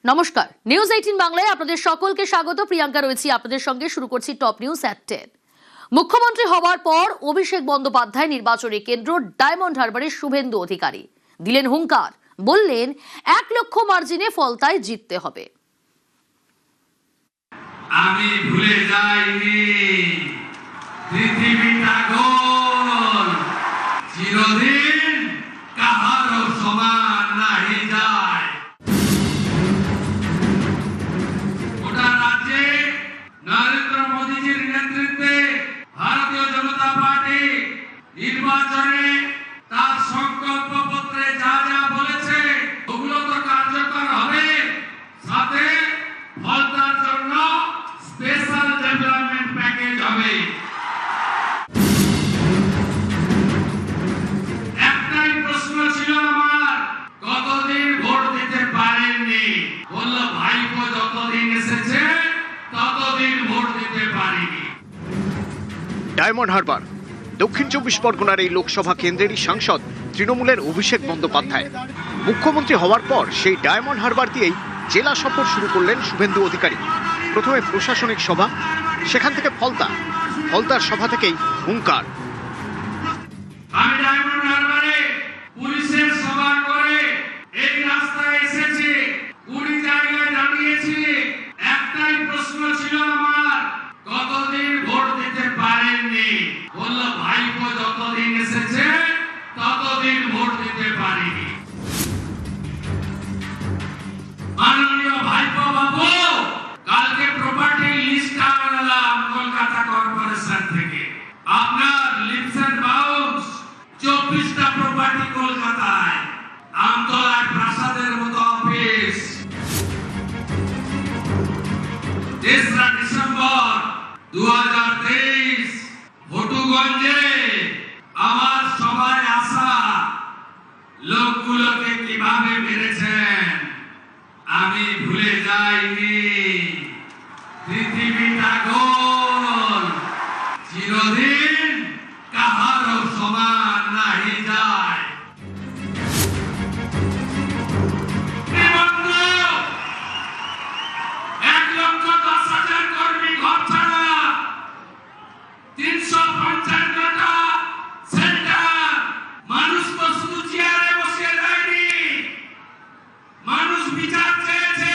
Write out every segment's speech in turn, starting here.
নমস্কার, নিউজ 18 বাংলায় আপনাদের সকলকে স্বাগত। প্রিয়াঙ্কা রয়েছি আপনাদের সঙ্গে। শুরু করছি টপ নিউজ এট 10। মুখ্যমন্ত্রী হওয়ার পর অভিষেক বন্দ্যোপাধ্যায় নির্বাচনী কেন্দ্র ডায়মন্ড হারবারের শুভেন্দু অধিকারী দিলেন হুঙ্কার, বললেন 1 লক্ষ মার্জিনে ফলতায় জিততে হবে। আমি ভুলে যাইনি পৃথিবীটা গোল, চিরদিন কাহারও সমান নাহি যায়। গোটা রাজ্যে নরেন্দ্র মোদীজির নেতৃত্বে ভারতীয় জনতা পার্টি নির্বাচনে তার সংকল্প পত্রে যা যা বলেছে ওগুলো তো কার্যকর হবে, সাথে ফলতার জন্য স্পেশাল ডেভেলপমেন্ট প্যাকেজ হবে। একটাই প্রশ্ন ছিল আমার, কতদিন ভোট দিতে পারেননি? বলল ভাইপো যতদিন এসেছে ততদিন ভোট দিতে পারিনি। ডায়মন্ড হারবার দক্ষিণ 24 পরগনার এই লোকসভা কেন্দ্রেরই সাংসদ তৃণমূলের অভিষেক বন্দ্যোপাধ্যায় মুখ্যমন্ত্রী হওয়ার পর সেই ডায়মন্ড হারবার দিয়েই জেলা সফর শুরু করলেন শুভেন্দু অধিকারী। প্রথমে প্রশাসনিক সভা, সেখান থেকে ফলতার সভা থেকেই হুঙ্কার। আমি ডায়মন্ড হারবারে পুলিশের সভা করে এই রাস্তায় এসেছি, 20 জায়গায় দাঁড়িয়েছি। একটাই প্রশ্ন ছিল আমার, কতদিন ভোট দিতে পারেননি? বলল ভাইপো যতদিন এসেছে ততদিন ভোট দিতে পারিনি। মাননীয় ভাইপো বাবু, কালকে প্রপার্টি লিস্ট আনলাম কলকাতা কর্পোরেশন থেকে। আপনার লিপস এন্ড বাউন্স 24টা প্রপার্টি কলকাতায়, আমতলায় প্রাসাদের মতো অফিস। 3রা ডিসেম্বর 2023 ভটুগঞ্জে আমার সবাই আসা লোকগুলোকে কিভাবে মেরেছেন আমি ভুলে যাইনি। পৃথিবীটা গোল, চিরদিন কাহারও সমান নাহি যায়। 1,10,000 কর্মী ঘর ছাড়া, 355টা সেন্টার। মানুষ তো শুধু চেয়ারে বসে যায়নি, মানুষ বিচার চেয়েছে।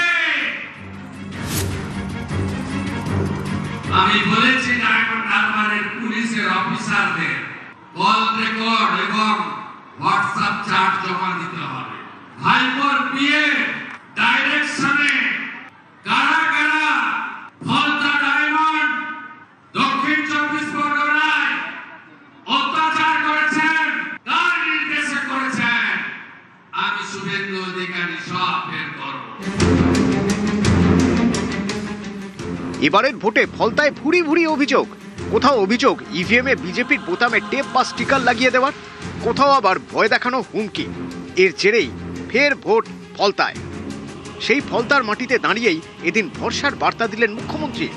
আমি বলেছি ডায়মন্ড হারবারের পুলিশের অফিসারদের কল রেকর্ড এবং হোয়াটসঅ্যাপ চ্যাট জমা দিতে হবে। ভাইপোর পিএ ডাইরেকশনে কারা কারা ফলতা ডায়মন্ড দক্ষিণ 24 পরগনায় অত্যাচার করেছেন, কার নির্দেশে করেছেন, আমি শুভেন্দু অধিকারী সব বের করব। এবারের ভোটে ফলতায় ভুরি ভুরি অভিযোগ। কোথাও অভিযোগ ইভিএমে বিজেপির বোতামে টেপ বা স্টিকার লাগিয়ে দেওয়ার, কোথাও আবার ভয় দেখানো হুমকি। এর জেরেই ফের ভোট ফলতায়। সেই ফলতার মাটিতে দাঁড়িয়েই এদিন ভরসার বার্তা দিলেন মুখ্যমন্ত্রী।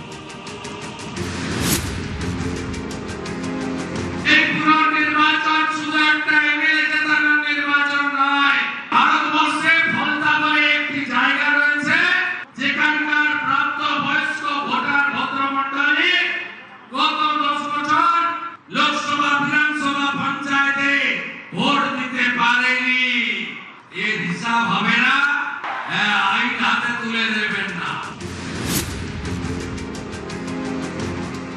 এই পুনর্নির্বাচন শুধু একটা এমএলএ জেতানোর নির্বাচন নয়। ভারতবর্ষে ফলতা বলে একটি জায়গা রয়েছে যেখানকার প্রাপ্তবয়স্ক ভোটার ভদ্রমণ্ডলী গত 10 বছর লোকসভা, বিধানসভা, পঞ্চায়েতে ভোট দিতে পারেনি। এর হিসাব হবে না, আইন হাতে তুলে দেবেন না।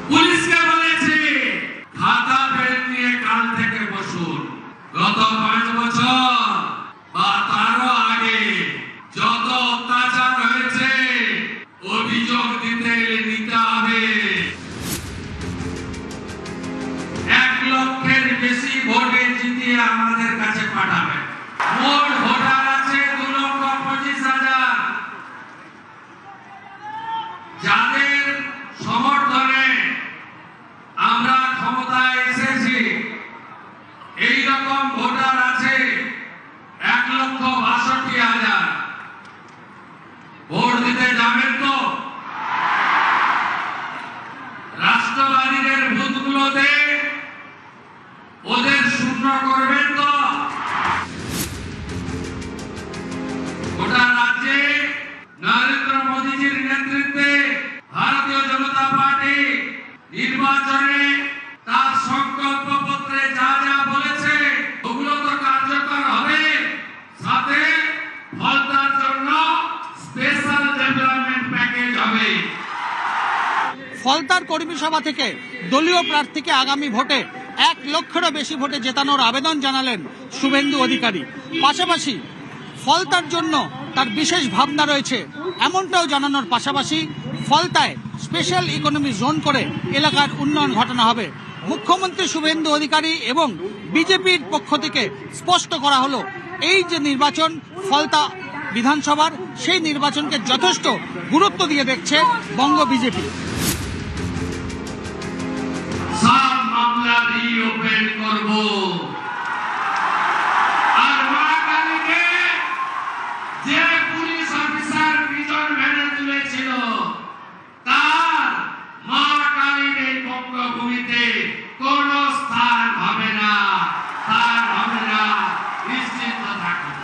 পুলিশকে বলেছি খাতা পেন নিয়ে কাল থেকে বসুন। গত 5 বছর বা তারও আগে যত অত্যাচার হয়েছে অভিযোগ দিতে নিতে হবে। 1 লক্ষের বেশি ভোটে জিতিয়ে আমাদের কাছে পাঠাবেন। মোট ভোটার আছে 2,25,000। যাদের সমর্থনে আমরা ক্ষমতায় এসেছি, এই রকম ভোটার আছে 1,62,000। ভোট দিতে যাবেন তো? রাষ্ট্রবাদীদের বুথগুলোতে ওদের শূন্য করবেন তো? গোটা রাজ্যে মোদিজির নেতৃত্বে ভারতীয় জনতা পার্টি নির্বাচনে তার সংকল্প পত্রে যা যা বলেছে ওগুলো তো কার্যকর হবে, সাথে ফলতার জন্য স্পেশাল ডেভেলপমেন্ট প্যাকেজ হবে। ফলতার কর্মী সভা থেকে দলীয় প্রার্থীকে আগামী ভোটে 1 লক্ষেরও বেশি ভোটে জেতানোর আবেদন জানালেন শুভেন্দু অধিকারী। পাশাপাশি ফলতার জন্য তার বিশেষ ভাবনা রয়েছে এমনটাও জানানোর পাশাপাশি ফলতায় স্পেশাল ইকোনমি জোন করে এলাকার উন্নয়ন ঘটানো হবে। মুখ্যমন্ত্রী শুভেন্দু অধিকারী এবং বিজেপির পক্ষ থেকে স্পষ্ট করা হলো এই যে নির্বাচন ফলতা বিধানসভার, সেই নির্বাচনকে যথেষ্ট গুরুত্ব দিয়ে দেখছে বঙ্গ বিজেপি। সব মামলা রিওপেন করব, আর মহাকালীকে যে পুলিশ অফিসার প্রিজন ভ্যানে তুলেছিল তার মহাকালীর এই বঙ্গভূমিতে কোন স্থান হবে না, নিশ্চিত থাকুন।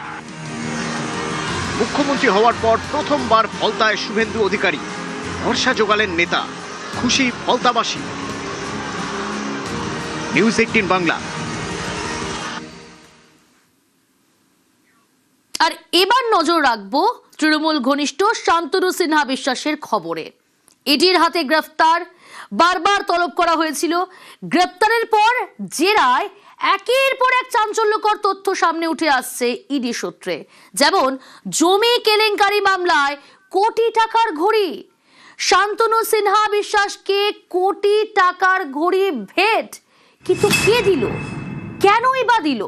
মুখ্যমন্ত্রী হওয়ার পর প্রথমবার ফলতায় শুভেন্দু অধিকারী, ভরসা জোগালেন নেতা, খুশি ফলতাবাসী। নিউজ 18 বাংলা। আর এবার নজর রাখবো তৃণমূল ঘনিষ্ঠ শান্তনু সিনহা বিশ্বাসের খবরে। ইডির হাতে গ্রেফতার, বারবার তলব করা হয়েছিল। গ্রেফতারের পর জেরায় একের পর এক চাঞ্চল্যকর তথ্য সামনে উঠে আসছে ইডি সূত্রে। যেমন জমি কেলেঙ্কারি মামলায় কোটি টাকার ঘড়ি, শান্তনু সিনহা বিশ্বাসকে কোটি টাকার ঘড়ি ভেট। কিন্তু কে দিল, কেনই বা দিল,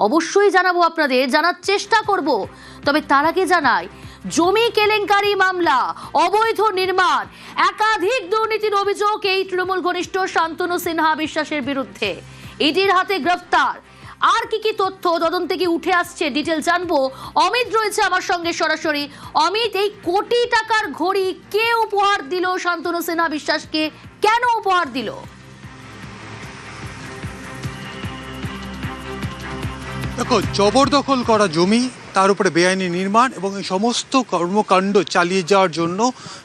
অবশ্যই জানাবো আপনাদের, জানার চেষ্টা করব। তবে তার আগে জানাই, জমি কেলেঙ্কারি মামলা, অবৈধ নির্মাণ, একাধিক দুর্নীতির অভিযোগ এই তৃণমূল ঘনিষ্ঠ শান্তনু সিনহা বিশ্বাসের বিরুদ্ধে। ইডির হাতে গ্রেফতার। আর কি কি তথ্য তদন্তে কি উঠে আসছে ডিটেল জানবো। অমিত রয়েছে আমার সঙ্গে সরাসরি। অমিত, এই কোটি টাকার ঘড়ি কে উপহার দিল শান্তনু সিনহা বিশ্বাসকে, কেন উপহার দিল? দেখো, জবরদখল করা জমি, তার উপরে বেআইনি নির্মাণ এবং এই সমস্ত কর্মকাণ্ড চালিয়ে যাওয়ার জন্য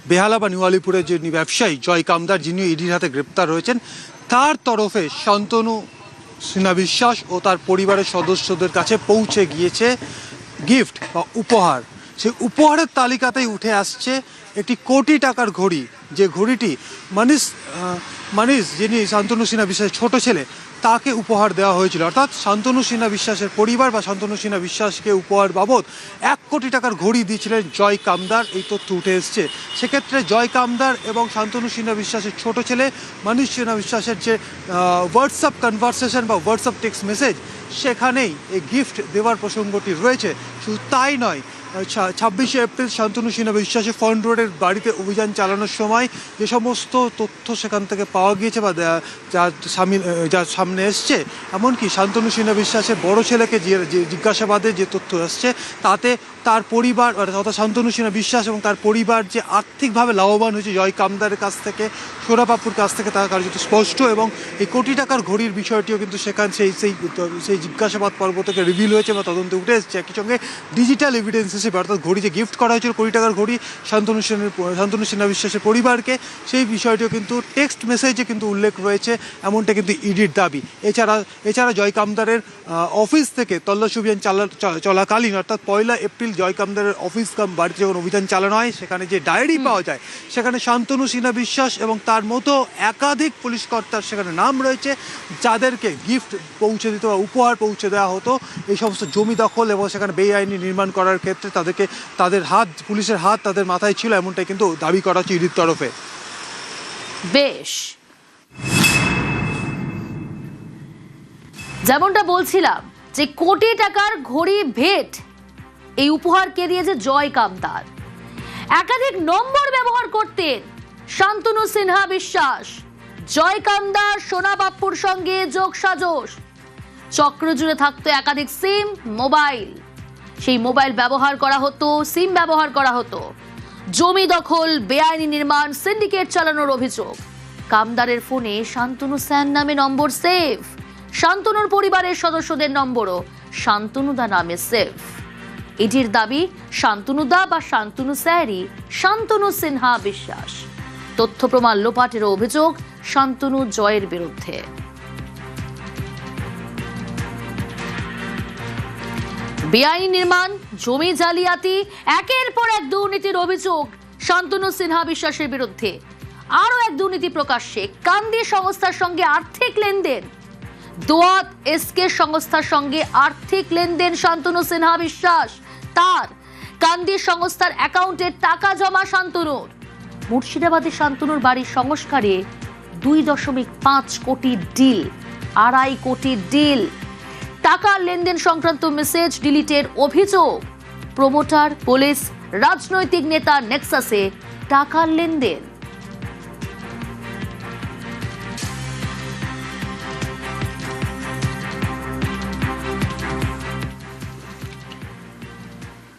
বেহালা বা নিউ আলিপুরের যে ব্যবসায়ী জয় কামদার, যিনি ইডির হাতে গ্রেপ্তার হয়েছেন, তার তরফে শান্তনু সিনহা বিশ্বাস ও তার পরিবারের সদস্যদের কাছে পৌঁছে গিয়েছে গিফট বা উপহার। সেই উপহারের তালিকাতেই উঠে আসছে একটি কোটি টাকার ঘড়ি, যে ঘড়িটি মানিস যিনি শান্তনু সিনহা বিশ্বাসের ছোট ছেলে, তাকে উপহার দেওয়া হয়েছিল। অর্থাৎ শান্তনু সিনহা বিশ্বাসের পরিবার বা শান্তনু সিনহা বিশ্বাসকে উপহার বাবদ 1 কোটি টাকার ঘড়ি দিয়েছিলেন জয় কামদার, এই তথ্য উঠে এসছে। সেক্ষেত্রে জয় কামদার এবং শান্তনু সিনহা বিশ্বাসের ছোট ছেলে মানিস সিনহা বিশ্বাসের যে হোয়াটসঅ্যাপ কনভারসেশন বা হোয়াটসঅ্যাপ টেক্সট মেসেজ, সেখানেই এই গিফট দেওয়ার প্রসঙ্গটি রয়েছে। শুধু তাই নয়, 26শে এপ্রিল শান্তনু সিনহা বিশ্বাসের ফন্ট রোডের বাড়িতে অভিযান চালানোর সময় যে সমস্ত তথ্য সেখান থেকে পাওয়া গিয়েছে বা যা সামনে এসছে, এমনকি শান্তনু সিনহা বিশ্বাসের বড় ছেলেকে যে জিজ্ঞাসাবাদে যে তথ্য আসছে, তাতে তার পরিবার অর্থাৎ শান্তনু সিনহা বিশ্বাস এবং তার পরিবার যে আর্থিকভাবে লাভবান হয়েছে জয় কামদারের কাছ থেকে, সোনাপাপুর কাছ থেকে, তার কার্যত স্পষ্ট। এবং এই কোটি টাকার ঘড়ির বিষয়টিও কিন্তু সেখানে সেই জিজ্ঞাসাবাদ পর্ব থেকে রিভিল হয়েছে বা তদন্তে উঠে এসেছে। একই সঙ্গে ডিজিটাল এভিডেন্স হিসেবে, অর্থাৎ ঘড়ি যে গিফট করা হয়েছিল কোটি টাকার ঘড়ি শান্তনু সিনহা বিশ্বাসের পরিবারকে, সেই বিষয়টিও কিন্তু টেক্সট মেসেজে কিন্তু উল্লেখ রয়েছে, এমনটা কিন্তু ইডির দাবি। এছাড়া জয় কামদারের অফিস থেকে তল্লাশি অভিযান চলাকালীন, অর্থাৎ 1 এপ্রিল জয় কামদারের অফিস বাড়িতে যখন অভিযান চালানো হয়, সেখানে যে ডায়েরি পাওয়া যায়, সেখানে শান্তনু সিনহা বিশ্বাস এবং তার মতো একাধিক পুলিশ কর্তার সেখানে নাম রয়েছে, যাদেরকে গিফট পৌঁছে দিত বা উপহার পৌঁছে দেওয়া হতো এই সমস্ত জমি দখল এবং সেখানে বেআইনি নির্মাণ করার ক্ষেত্রে। পুলিশের হাত তাদের মাথায় ছিল, এমনটাই কিন্তু দাবি করা হচ্ছে ইডির তরফে। বেশ, যেমনটা বলছিলাম যে কোটি টাকার ঘড়ি ভেট, এই উপহার কে দিয়েছে জয় কামদার। একাধিক নম্বর ব্যবহার করতেন শান্তনু সিনহা বিশ্বাস। জয় কামদার সোনা বাপ্পুর সঙ্গে যোগসাজশ, চক্র জুড়ে থাকতো একাধিক সিম, মোবাইল। সেই মোবাইল ব্যবহার করা হতো, সিম ব্যবহার করা হতো। জমি দখল, বেআইনি নির্মাণ, সিন্ডিকেট চালানোর অভিযোগ। কামদারের ফোনে শান্তনু স্যান নামে নম্বর সেভ, শান্তনুর পরিবারের সদস্যদের নম্বরও শান্তনুদা নামে সেভ। ইডির দাবি শান্তনু দা বা শান্তনু স্যারি শান্তনু সিনহা বিশ্বাস। তথ্য প্রমাণ লোপাটের অভিযোগ শান্তনু জয়ের বিরুদ্ধে। বেআইনি নির্মাণ, জমি জালিয়াতি, একের পর এক দুর্নীতির অভিযোগ শান্তনু সিনহা বিশ্বাসের বিরুদ্ধে। আরও এক দুর্নীতি প্রকাশ্যে, কান্দি সংস্থার সঙ্গে আর্থিক লেনদেন। দোয়াত এসকে সংস্থার সঙ্গে আর্থিক লেনদেন শান্তনু সিনহা বিশ্বাস। তার কান্দি সংস্থার অ্যাকাউন্টে টাকা জমা শান্তনুর। মুর্শিদাবাদে শান্তনুর বাড়ির সংস্কারে 2.5 কোটি ডিল, 2.5 কোটি ডিল। টাকার লেনদেন সংক্রান্ত মেসেজ ডিলিটের অভিযোগ। প্রমোটার, পুলিশ, রাজনৈতিক নেতা নেক্সাসে টাকার লেনদেন।